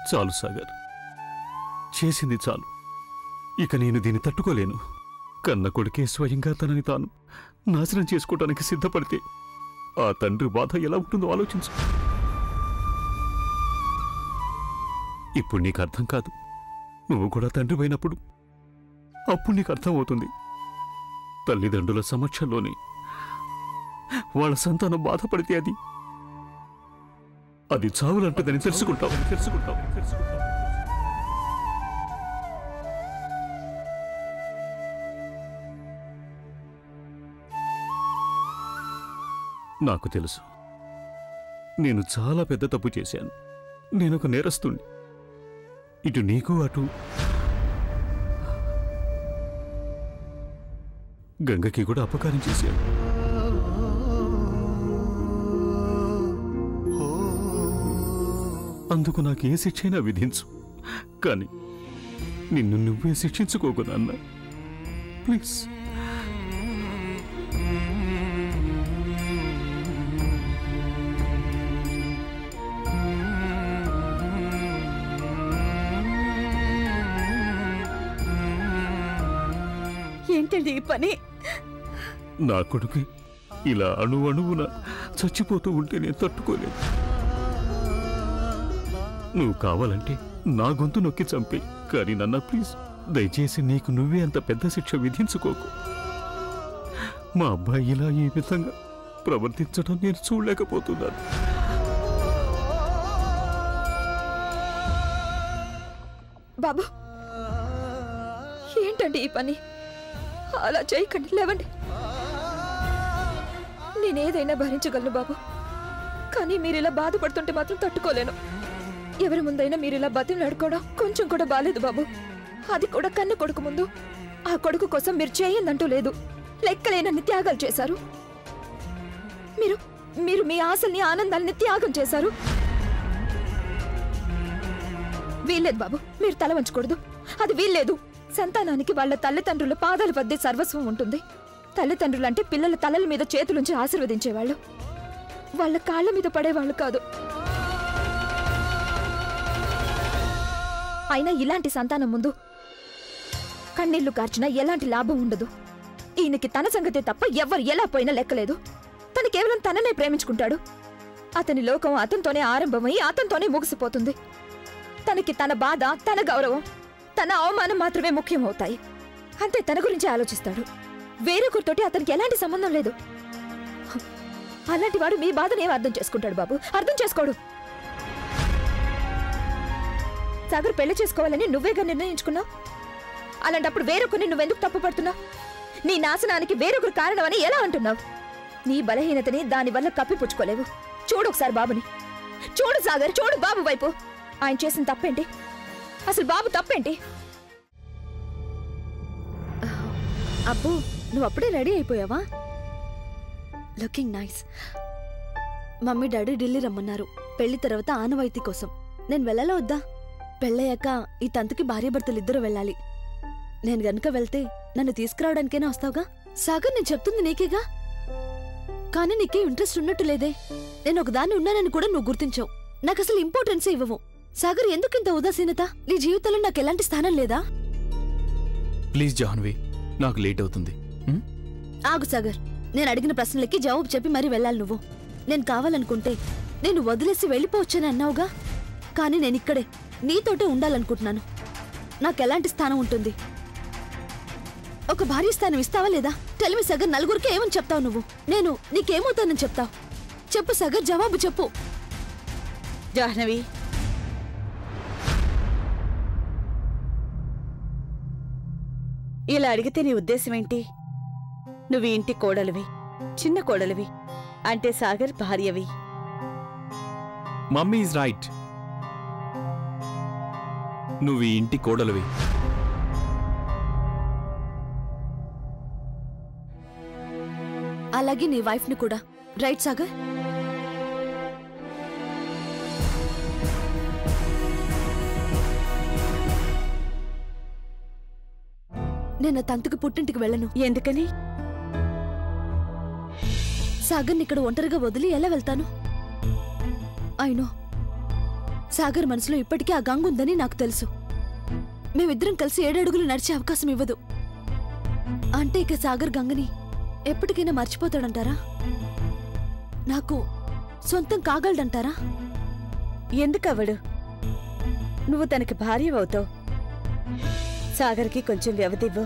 చాలు సాగర్, చేసింది చాలు. ఇక నేను దీన్ని తట్టుకోలేను. కన్న కొడుకే స్వయంగా తనని తాను నాశనం చేసుకోవడానికి సిద్ధపడితే ఆ తండ్రి బాధ ఎలా ఉంటుందో ఆలోచించు. ఇప్పుడు నీకు అర్థం కాదు. నువ్వు కూడా తండ్రి అయినప్పుడు అప్పుడు నీకు అర్థమవుతుంది. తల్లిదండ్రుల సమక్షంలోనే వాళ్ళ సంతానం బాధపడితే అది చావులంటుందని తెలుసుకుంటావు. నాకు తెలుసు, నేను చాలా పెద్ద తప్పు చేశాను. నేనొక నేరస్తుణ్ణి. ఇటు నీకు అటు గంగకి కూడా అపకారం చేశాను. అందుకు నాకు ఏ శిక్షైనా విధించు, కానీ నిన్ను నువ్వే శిక్షించుకోకు నాన్న. ప్లీజ్. ఏంటండి ఈ పని? నా కొడుకు ఇలా అణువణువున చచ్చిపోతూ ఉంటే నేను తట్టుకోలేదు. నువ్వు కావాలంటే నా గొంతు నొక్కి చంపే, కానీ నన్న ప్లీజ్, దయచేసి నీకు నువ్వే అంత పెద్ద శిక్ష విధించుకోకు. మా అబ్బాయి ఇలా ఈ విధంగా ప్రవర్తించడం నేను చూడలేకపోతున్నాను. బాబు, ఏంటండి ఈ పని? అలా చేయకండి, లేవండి. నేనేదైనా భరించగలను బాబు, కానీ మీరు ఇలా బాధపడుతుంటే మాత్రం తట్టుకోలేను. ఎవరి ముందైనా మీరు ఇలా బతిమలాడుకోవడం కొంచెం కూడా బాలేదు బాబు. అది కూడా కన్న కొడుకు ముందు. ఆ కొడుకు కోసం మీరు చేయందంటూ లేదు. లెక్కలేనన్ని త్యాగాలు చేశారు. మీరు మీరు మీ ఆశల్ని, ఆనందాల్ని త్యాగం చేశారు. వీల్లేదు బాబు, మీరు తల వంచకూడదు. అది వీల్లేదు. సంతానానికి వాళ్ళ తల్లిదండ్రుల పాదాల వద్దే సర్వస్వం ఉంటుంది. తల్లిదండ్రులంటే పిల్లల తలల మీద చేతులుంచి ఆశీర్వదించేవాళ్ళు, వాళ్ళ కాళ్ళ మీద పడేవాళ్ళు కాదు. అయినా ఇలాంటి సంతానం ముందు కన్నీళ్లు కార్చినా ఎలాంటి లాభం ఉండదు. ఈయనకి తన సంగతే తప్ప ఎవ్వరు ఎలా పోయినా లెక్కలేదు. తను కేవలం తననే ప్రేమించుకుంటాడు. అతని లోకం అతనితోనే ఆరంభమై అతనితోనే ముగిసిపోతుంది. తనకి తన బాధ, తన గౌరవం, తన అవమానం మాత్రమే ముఖ్యమవుతాయి. అంతే, తన గురించి ఆలోచిస్తాడు. వేరొకరితోటి అతనికి ఎలాంటి సంబంధం లేదు. అలాంటి వాడు మీ బాధను ఏం అర్థం చేసుకుంటాడు బాబు? అర్థం చేసుకోడు. సాగర్ పెళ్లి చేసుకోవాలని నువ్వేగా నిర్ణయించుకున్నావు. అలాంటప్పుడు వేరొకరిని నువ్వెందుకు తప్పు పడుతున్నావు? నీ నాశనానికి వేరొకరు కారణమని ఎలా అంటున్నావు? నీ బలహీనతని దానివల్ల కప్పిపుచ్చుకోలేవు. చూడు ఒకసారి బాబుని. చూడు సాగర్, చూడు బాబు వైపు. ఆయన చేసిన తప్పేంటి? అసలు బాబు తప్పేంటి? అబ్బో, నువ్వు అప్పుడే రెడీ అయిపోయావా? Looking nice. Mummy daddy Delhi రమ్మన్నారు పెళ్లి తర్వాత ఆనవాయితీ కోసం. నేను వెళ్ళాలా వద్దా? పెళ్ళయ్యాక ఈ తంతుకి భార్యాభర్తలు ఇద్దరు వెళ్ళాలి. నేను గనుక వెళ్తే నన్ను తీసుకురావడానికైనా వస్తావుగా? సాగర్, నేను చెప్తుంది నీకేగా, కానీ నీకే ఇంట్రెస్ట్ ఉన్నట్టు లేదే. నేను ఒకదాన్ని ఉన్నానని కూడా నువ్వు గుర్తించావు. నాకు అసలు ఇంపార్టెన్సే ఇవ్వవు. సాగర్, ఎందుకింత ఉదాసీనత? నీ జీవితంలో నాకు ఎలాంటి స్థానం లేదా? ప్లీజ్ జాహ్నవి, నాకు లేట్ అవుతుంది. ఆగు సాగర్, నేను అడిగిన ప్రశ్నలకి జవాబు చెప్పి మరీ వెళ్ళాలి నువ్వు. నేను కావాలనుకుంటే నేను వదిలేసి వెళ్ళిపోవచ్చని అన్నావుగా, కానీ నేనిక్కడే నీతోటే ఉండాలనుకుంటున్నాను. నాకెలాంటి స్థానం ఉంటుంది? ఒక భార్య స్థానం ఇస్తావా లేదా? టెల్ మీ సాగర్, నలుగురికి ఏమని చెప్తావు నువ్వు? నేను నీకేమవుతానని చెప్తావు? చెప్పు సాగర్, జవాబు చెప్పు. జాహ్నవి, ఇలా అడిగితే నీ ఉద్దేశం ఏంటి? నువ్వు ఇంటి కోడలివి, చిన్న కోడలివి, అంటే సాగర్ భార్యవి. Mummy is right. నువ్వు ఈ ఇంటి కోడలివి. అలాగే నీ వైఫ్ ని కూడా. రైట్ సాగర్? నేను తంతుకి పుట్టింటికి వెళ్ళను. ఎందుకని? సాగర్ని ఇక్కడ ఒంటరిగా వదిలి ఎలా వెళ్తాను? అయినో సాగర్ మనసులో ఇప్పటికీ ఆ గంగ ఉందని నాకు తెలుసు. మేమిద్దరం కలిసి 7 అడుగులు నడిచే అవకాశం ఇవ్వదు. అంటే ఇక సాగర్ గంగని ఎప్పటికైనా మర్చిపోతాడంటారా? నాకు సొంతం కాగలడంటారా? ఎందుకవ్వడు? నువ్వు తనకి భార్యవవుతావు. సాగర్కి కొంచెం వ్యవధివ్వు.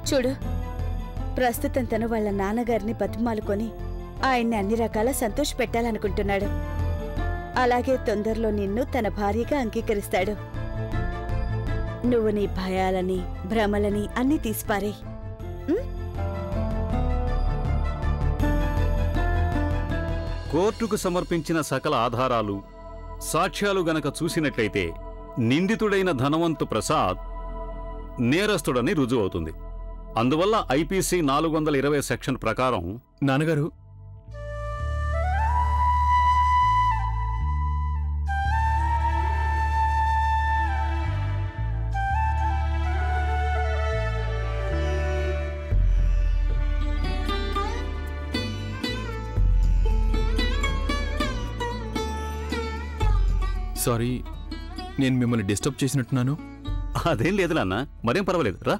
చూడు, ప్రస్తుతం తను వాళ్ళ నాన్నగారిని బతిమాలుకొని ఆయన్ని అన్ని రకాల సంతోష పెట్టాలనుకుంటున్నాడు. అలాగే తొందరలో నిన్ను తన భార్యగా అంగీకరిస్తాడు. నువ్వు నీ భయాలని భ్రమలని అన్నీ తీసిపారేయ్. కోర్టుకు సమర్పించిన సకల ఆధారాలు, సాక్ష్యాలు గనక చూసినట్లయితే నిందితుడైన ధనవంతు ప్రసాద్ నేరస్తుడని రుజువు అవుతుంది. అందువల్ల ఐపీసీ 420 సెక్షన్ ప్రకారం నాన్నగారు, సారీ, నేను మిమ్మల్ని డిస్టర్బ్ చేసినట్టున్నాను. అదేం లేదు నాన్న, మరేం పర్వాలేదు, రా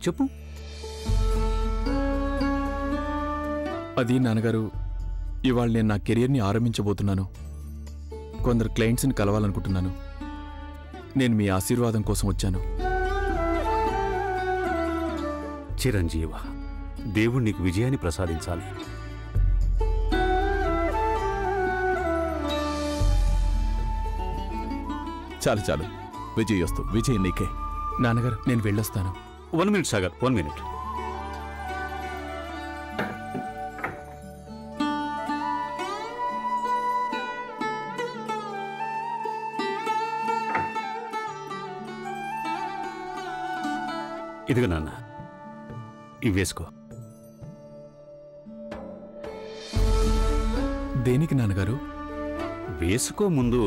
చెప్పు. అది నాన్నగారు, ఇవాళ నేను నా కెరియర్ని ఆరంభించబోతున్నాను. కొందరు క్లయింట్స్ని కలవాలనుకుంటున్నాను. నేను మీ ఆశీర్వాదం కోసం వచ్చాను. చిరంజీవ, దేవుడు నీకు విజయాన్ని ప్రసాదించాలి. చాలు చాలు, విజయ్ విజయ్ నీకే. నాన్నగారు, నేను వెళ్ళొస్తాను. 1 మినిట్ సాగర్, 1 మినిట్. ఇదిగో నాన్న, ఇవి వేసుకో. దేనికి నాన్నగారు? వేసుకో ముందు.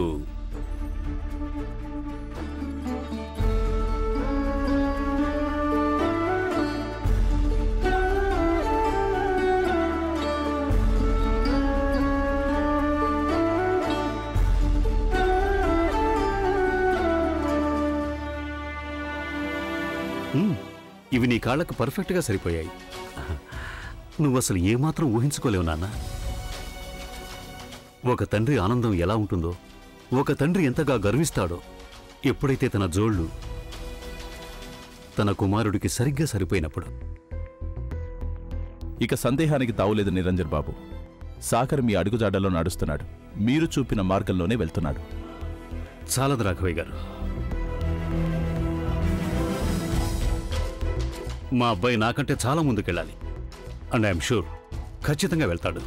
ఇవి నీ కాళ్లకు పర్ఫెక్ట్గా సరిపోయాయి. నువ్వసలు ఏమాత్రం ఊహించుకోలేవు నాన్న. ఒక తండ్రి ఆనందం ఎలా ఉంటుందో, ఒక తండ్రి ఎంతగా గర్విస్తాడో ఎప్పుడైతే తన జోళ్ళు తన కుమారుడికి సరిగ్గా సరిపోయినప్పుడు. ఇక సందేహానికి తావులేదు నిరంజన్ బాబు. సాగర్ మీ అడుగుజాడల్లో నడుస్తున్నాడు. మీరు చూపిన మార్గంలోనే వెళ్తున్నాడు. చాలదు రాఘవయ్య గారు. మా అబ్బాయి నాకంటే చాలా ముందుకెళ్ళాలి. అండ్ ఐఎమ్ షూర్ ఖచ్చితంగా వెళ్తాడు.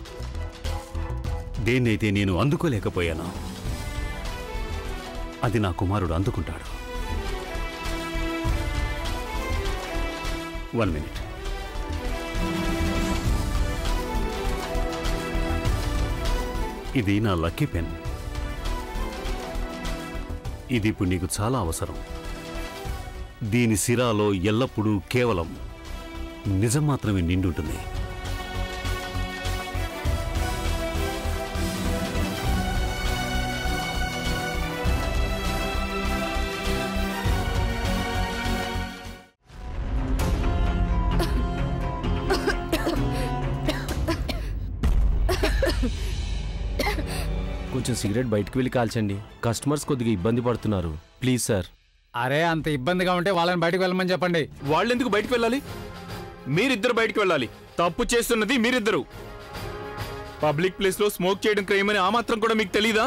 దేన్నైతే నేను అందుకోలేకపోయాను, అది నా కుమారుడు అందుకుంటాడు. 1 మినిట్. ఇది నా లక్కీ పెన్. ఇది ఇప్పుడు నీకు చాలా అవసరం. దీని సిరాలో ఎల్లప్పుడూ కేవలం నిజం మాత్రమే నిండుంటుంది. కొంచెం సిగరెట్ బయటకు వెళ్ళి కాల్చండి. కస్టమర్స్ కొద్దిగా ఇబ్బంది పడుతున్నారు. Please sir. అరే, అంత ఇబ్బందిగా ఉంటే వాళ్ళని బయటకు వెళ్ళమని చెప్పండి. వాళ్ళెందుకు బయటకు వెళ్ళాలి? మీరిద్దరు బయటకు వెళ్ళాలి. తప్పు చేస్తున్నది మీరిద్దరు. పబ్లిక్ ప్లేస్ లో స్మోక్ చేయడం క్రైమ్ అని ఆ మాత్రం కూడా మీకు తెలీదా?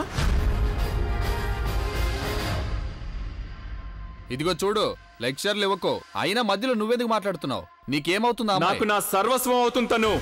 ఇదిగో చూడు, లెక్చర్లు ఇవ్వకో. అయినా మధ్యలో నువ్వెందుకు మాట్లాడుతున్నావు? నీకేమవుతుందా? నాకు నా సర్వస్వం అవుతుంది తను.